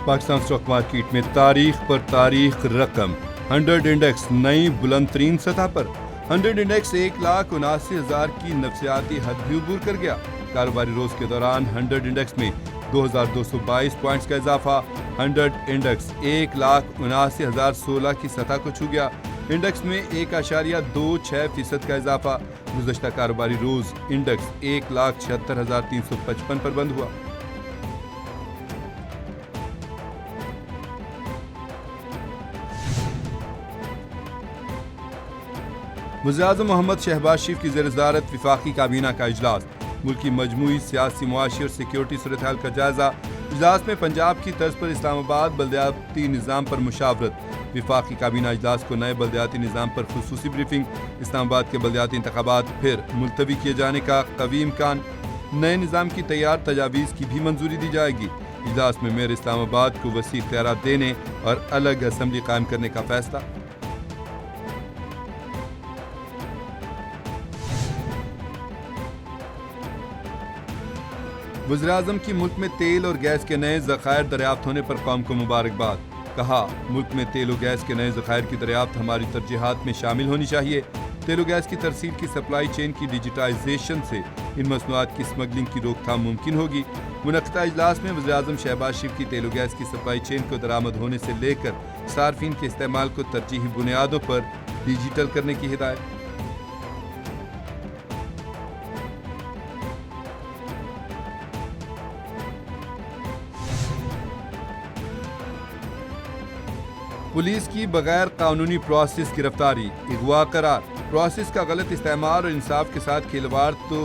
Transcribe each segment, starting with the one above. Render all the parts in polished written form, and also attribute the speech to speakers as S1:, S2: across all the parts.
S1: Pakistan stock market में तारीख पर तारीख रकम 100 इंडेक्स नई बुलंद तरीन सतह पर। 100 इंडेक्स 1,79,000 की नफसियाती हद भी अबूर कर गया। कारोबारी रोज के दौरान 100 इंडेक्स में 2,222 पॉइंट्स का इजाफा 100 इंडेक्स 1,79,016 की सतह को छू गया। इंडेक्स में 1.26% का इजाफा। गुज़श्ता कारोबारी रोज इंडेक्स 1,76,355 पर बंद हुआ। वज़ीर-ए-आज़म मोहम्मद शहबाज शरीफ की ज़ेर-ए-सदारत वफाकी काबीना का इजलास। मुल्क की मजमूई सियासी, मुआशी और सिक्योरिटी सूरत-ए-हाल का जायजा। इजलास में पंजाब की तर्ज पर इस्लामाबाद बल्दियाती निज़ाम पर मुशावरत। वफाकी काबीना इजलास को नए बल्दियाती निज़ाम पर खुसूसी ब्रीफिंग। इस्लामाबाद के बल्दियाती इंतखाबात फिर मुलतवी किए जाने का कवी इम्कान। नए निज़ाम की तैयार तजावीज़ की भी मंजूरी दी जाएगी। इजलास में मेयर इस्लामाबाद को वसी इख्तियारात देने और अलग असम्बली कायम करने का फैसला। वज़ीर-ए-आज़म की मुल्क में तेल और गैस के नए ज़खायर दरियाफ्त होने पर कौम को मुबारकबाद। कहा, मुल्क में तेल और गैस के नए ज़खायर की दरियाफ्त हमारी तरजीहात में शामिल होनी चाहिए। तेल और गैस की तरसील की सप्लाई चेन की डिजिटाइजेशन से इन मसनूआत की स्मगलिंग की रोकथाम मुमकिन होगी। मुनक़्क़िदा इजलास में वज़ीर-ए-आज़म शहबाज शरीफ की तेल और गैस की सप्लाई चेन को दरामद होने से लेकर सार्फिन के इस्तेमाल को तरजीही बुनियादों पर डिजिटल करने की हिदायत। पुलिस की बगैर कानूनी प्रोसेस गिरफ्तारी, अगवा करार। प्रोसेस का गलत इस्तेमाल और इंसाफ के साथ खिलवाड़ तो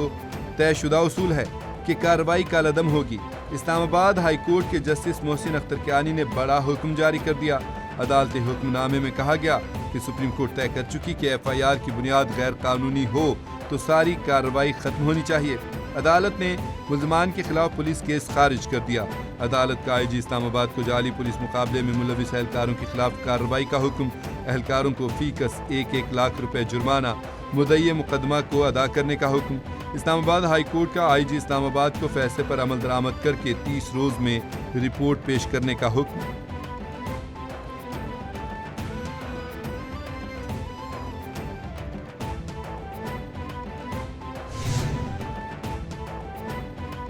S1: तयशुदा उसूल है कि कार्रवाई कालअदम होगी। इस्लामाबाद हाई कोर्ट के जस्टिस मोहसिन अख्तर कियानी ने बड़ा हुक्म जारी कर दिया। अदालती हुक्मनामे में कहा गया कि सुप्रीम कोर्ट तय कर चुकी कि FIR की बुनियाद गैर कानूनी हो तो सारी कार्रवाई खत्म होनी चाहिए। अदालत ने मुल्ज़मान के खिलाफ पुलिस केस खारिज कर दिया। अदालत का IG इस्लामाबाद को जाली पुलिस मुकाबले में मुलविस एहलकारों के खिलाफ कार्रवाई का हुक्म। एहलकारों को फीकस 1-1 लाख रुपए जुर्माना, मुद्दई मुकदमा को अदा करने का हुक्म। इस्लामाबाद हाई कोर्ट का IG इस्लामाबाद को फैसले पर अमल दरामद करके 30 रोज में रिपोर्ट पेश करने का हुक्म।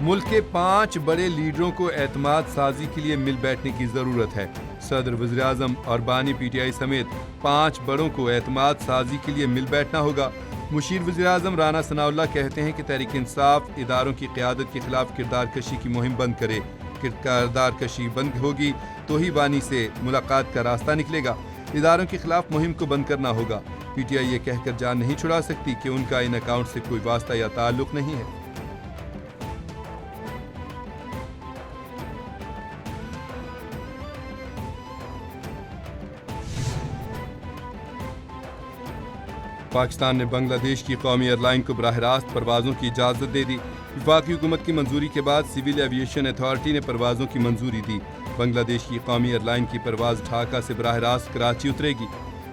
S1: मुल्क के 5 बड़े लीडरों को एतमाद साजी के लिए मिल बैठने की जरूरत है। सदर, वज़ीर-ए-आज़म और बानी PTI समेत 5 बड़ों को एतमाद साजी के लिए मिल बैठना होगा। मुशीर वज़ीर-ए-आज़म राना सनाउल्लाह कहते हैं कि तहरीक इंसाफ इदारों की क़यादत के खिलाफ किरदार कशी की मुहिम बंद करे। किरदार कशी बंद होगी तो ही बानी से मुलाकात का रास्ता निकलेगा। इदारों के खिलाफ मुहिम को बंद करना होगा। PTI ये कहकर जान नहीं छुड़ा सकती कि उनका इन अकाउंट से कोई वास्ता या ताल्लुक नहीं है। पाकिस्तान ने बांग्लादेश की कौमी एयरलाइन को बराह रास्त परवाज़ों की इजाज़त दे दी। वफाकी हुकूमत की मंजूरी के बाद सिविल एविएशन अथॉरिटी ने परवाज़ों की मंजूरी दी। बांग्लादेश की कौमी एयरलाइन की परवाज़ ढाका से बराह रास्त कराची उतरेगी।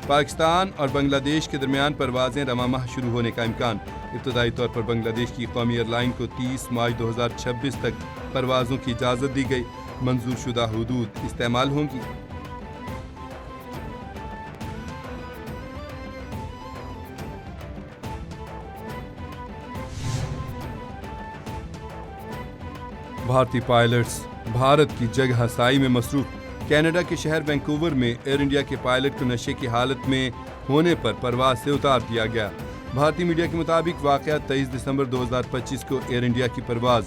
S1: पाकिस्तान और बांग्लादेश के दरमियान परवाज़ें रवा माह शुरू होने का इम्कान। इब्तदाई तौर पर बांग्लादेश की कौमी एयरलाइन को 30 मार्च 2026 तक परवाज़ों की इजाज़त दी गई। मंजूर शुदा हुदूद इस्तेमाल होंगी। भारतीय पायलट्स भारत की जगह साई में मसरूफ। कनाडा के शहर वैंकूवर में एयर इंडिया के पायलट को नशे की हालत में होने पर परवाज से उतार दिया गया। भारतीय मीडिया के मुताबिक वाक़या 23 दिसंबर 2025 को एयर इंडिया की परवाज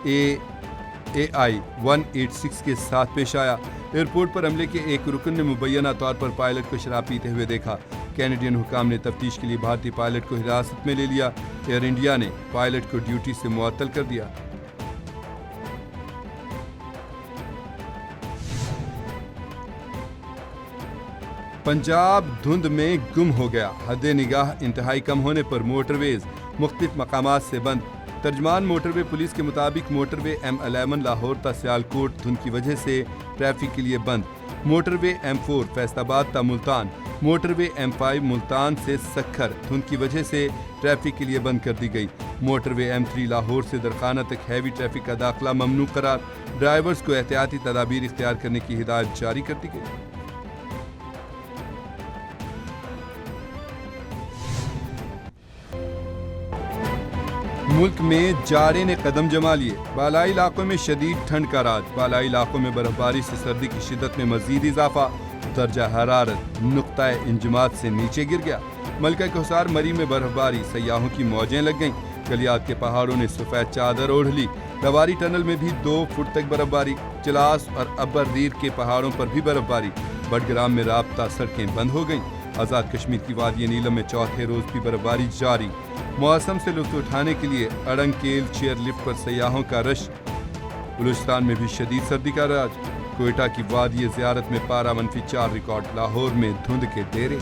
S1: AI 186 के साथ पेश आया। एयरपोर्ट पर अमले के एक रुकन ने मुबैना तौर पर पायलट को शराब पीते हुए देखा। कैनेडियन हुकाम ने तफ्तीश के लिए भारतीय पायलट को हिरासत में ले लिया। एयर इंडिया ने पायलट को ड्यूटी से मुअत्तल कर दिया। पंजाब धुंध में गुम हो गया। हद निगाह इंतहाई कम होने पर मोटरवेज मुख्तलिफ मकामात से बंद। तर्जमान मोटरवे पुलिस के मुताबिक मोटरवे M11 लाहौर ता सियालकोट धुंध की वजह से ट्रैफिक के लिए बंद। موٹر وے M4 فیصلاباد تا ملتان، موٹر وے M5 ملتان سے سکھر دھند کی وجہ سے ٹریفک کے لیے بند کر دی گئی۔ موٹر وے M3 لاہور سے درخانہ تک ہیوی ٹریفک کا داخلہ ممنوع قرار، ڈرائیورز کو احتیاطی تدابیر اختیار کرنے کی ہدایت جاری کر دی گئی۔ ملک میں جاڑے نے قدم جما لیے، بالائی علاقوں میں شدید ٹھنڈ کا راج، بالائی علاقوں میں برف باری سے سردی کی شدت میں مزید اضافہ، درجہ حرارت نقطہ انجماد سے نیچے گر گیا۔ ملکہ کوثر مری میں برف باری، سیاحوں کی موجیں لگ گئیں، گلیات کے پہاڑوں نے سفید چادر اوڑھ لی، لواری ٹنل میں بھی 2 فٹ تک برف باری، چلاس اور ابردیر کے پہاڑوں پر بھی برف باری، بڈگرام میں رابطہ سڑکیں بند ہو گئیں، آزاد کشمیر کی وادی نیلم میں چوتھے روز بھی برف باری جاری، موسم سے لطف اٹھانے کے لیے اڑنگ کیل چیئر لفٹ پر سیاحوں کا رش، بلوچستان میں بھی شدید سردی کا راج، کوئٹہ کی وادی زیارت میں پارہ -4 ریکارڈ، لاہور میں دھند کے ڈیرے۔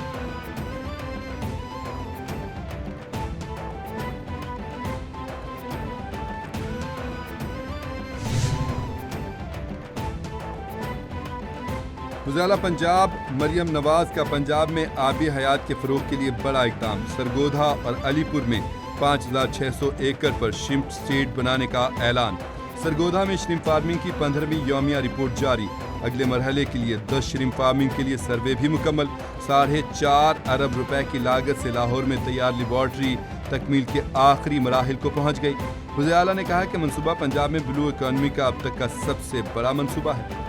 S1: وزیر پنجاب مریم نواز کا پنجاب میں آبی حیات کے فروغ کے لیے بڑا اقدام، سرگودھا اور علی پور میں 5600 ایکڑ پر شرمپ اسٹیٹ بنانے کا اعلان، سرگودھا میں شرمپ فارمنگ کی 15ویں یومیہ رپورٹ جاری، اگلے مرحلے کے لیے 10 شرمپ فارمنگ کے لیے سروے بھی مکمل، 4.5 ارب روپے کی لاگت سے لاہور میں تیار لیبارٹری تکمیل کے آخری مراحل کو پہنچ گئی۔ وزیر اعلیٰ نے کہا کہ منصوبہ پنجاب میں بلو اکانومی کا اب تک کا سب سے بڑا منصوبہ ہے۔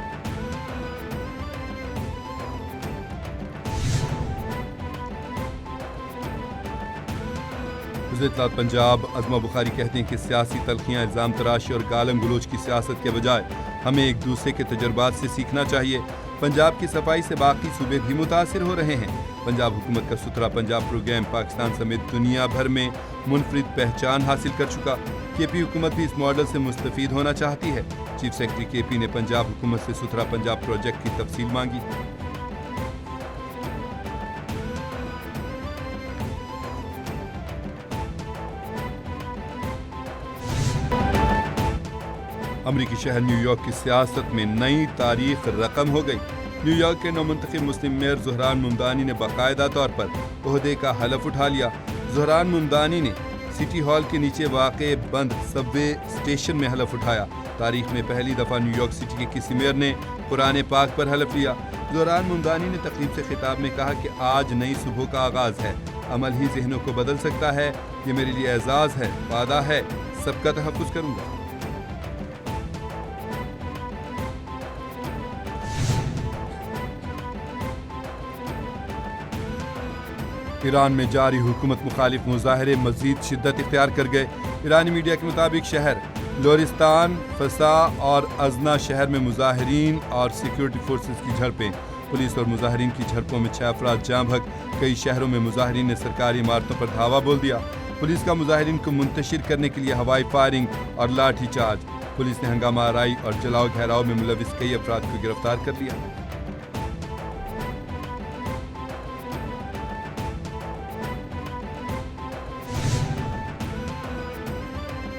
S1: وزیر اطلاعات پنجاب عظمہ بخاری کہتے ہیں کہ سیاسی تلخیاں، الزام تراشی اور گالم گلوچ کی سیاست کے بجائے ہمیں ایک دوسرے کے تجربات سے سیکھنا چاہیے۔ پنجاب کی صفائی سے باقی صوبے بھی متاثر ہو رہے ہیں۔ پنجاب حکومت کا ستھرا پنجاب پروگرام پاکستان سمیت دنیا بھر میں منفرد پہچان حاصل کر چکا، کے پی حکومت بھی اس ماڈل سے مستفید ہونا چاہتی ہے۔ چیف سیکرٹری کے پی نے پنجاب حکومت سے ستھرا پنجاب پروجیکٹ کی تفصیل مانگی۔ امریکی شہر نیو یارک کی سیاست میں نئی تاریخ رقم ہو گئی۔ نیو یارک کے نومنتخب مسلم میئر زہران ممدانی نے باقاعدہ طور پر عہدے کا حلف اٹھا لیا۔ زہران ممدانی نے سٹی ہال کے نیچے واقع بند سب وے اسٹیشن میں حلف اٹھایا۔ تاریخ میں پہلی دفعہ نیو یارک سٹی کے کسی میئر نے قرآن پاک پر حلف لیا۔ زہران ممدانی نے تقریب سے خطاب میں کہا کہ آج نئی صبح کا آغاز ہے، عمل ہی ذہنوں کو بدل سکتا ہے، یہ میرے لیے اعزاز ہے، وعدہ ہے سب کا تحفظ کروں گا۔ ایران میں جاری حکومت مخالف مظاہرے مزید شدت اختیار کر گئے۔ ایرانی میڈیا کے مطابق شہر لورستان، فسا اور ازنا شہر میں مظاہرین اور سیکیورٹی فورسز کی جھڑپیں، پولیس اور مظاہرین کی جھڑپوں میں 6 افراد جاں بحق۔ کئی شہروں میں مظاہرین نے سرکاری عمارتوں پر دھاوا بول دیا۔ پولیس کا مظاہرین کو منتشر کرنے کے لیے ہوائی فائرنگ اور لاٹھی چارج۔ پولیس نے ہنگامہ آرائی اور جلاؤ گھیراؤ میں ملوث کئی افراد کو گرفتار کر لیا۔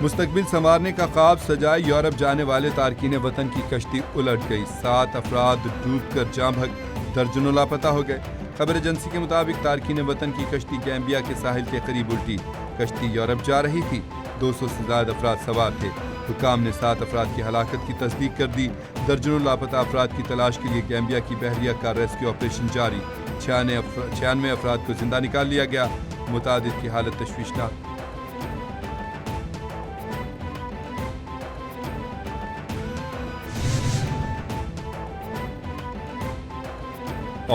S1: مستقبل سنوارنے کا خواب سجائے یورپ جانے والے تارکین وطن کی کشتی الٹ گئی، 7 افراد ڈوب کر جاں بحق، درجنوں لاپتہ ہو گئے۔ خبر ایجنسی کے مطابق تارکین وطن کی کشتی گیمبیا کے ساحل کے قریب الٹی، کشتی یورپ جا رہی تھی، 200 سے زائد افراد سوار تھے۔ حکام نے 7 افراد کی ہلاکت کی تصدیق کر دی۔ درجنوں لاپتہ افراد کی تلاش کے لیے گیمبیا کی بحریہ کا ریسکیو آپریشن جاری، 96 افراد کو زندہ نکال لیا گیا، متعدد کی حالت تشویشناک۔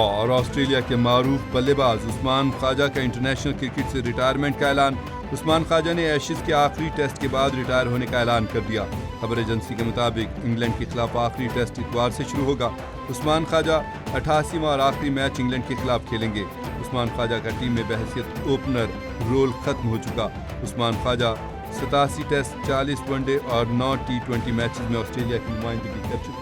S1: اور آسٹریلیا کے معروف بلے باز عثمان خواجہ کا انٹرنیشنل کرکٹ سے ریٹائرمنٹ کا اعلان۔ عثمان خواجہ نے ایشز کے آخری ٹیسٹ کے بعد ریٹائر ہونے کا اعلان کر دیا۔ خبر ایجنسی کے مطابق انگلینڈ کے خلاف آخری ٹیسٹ اتوار سے شروع ہوگا۔ عثمان خواجہ 88واں اور آخری میچ انگلینڈ کے خلاف کھیلیں گے۔ عثمان خواجہ کا ٹیم میں بحیثیت اوپنر رول ختم ہو چکا۔ Usman Khawaja 87 test, 40 one day اور 9 T20 میچز میں آسٹریلیا کی نمائندگی کر چکے۔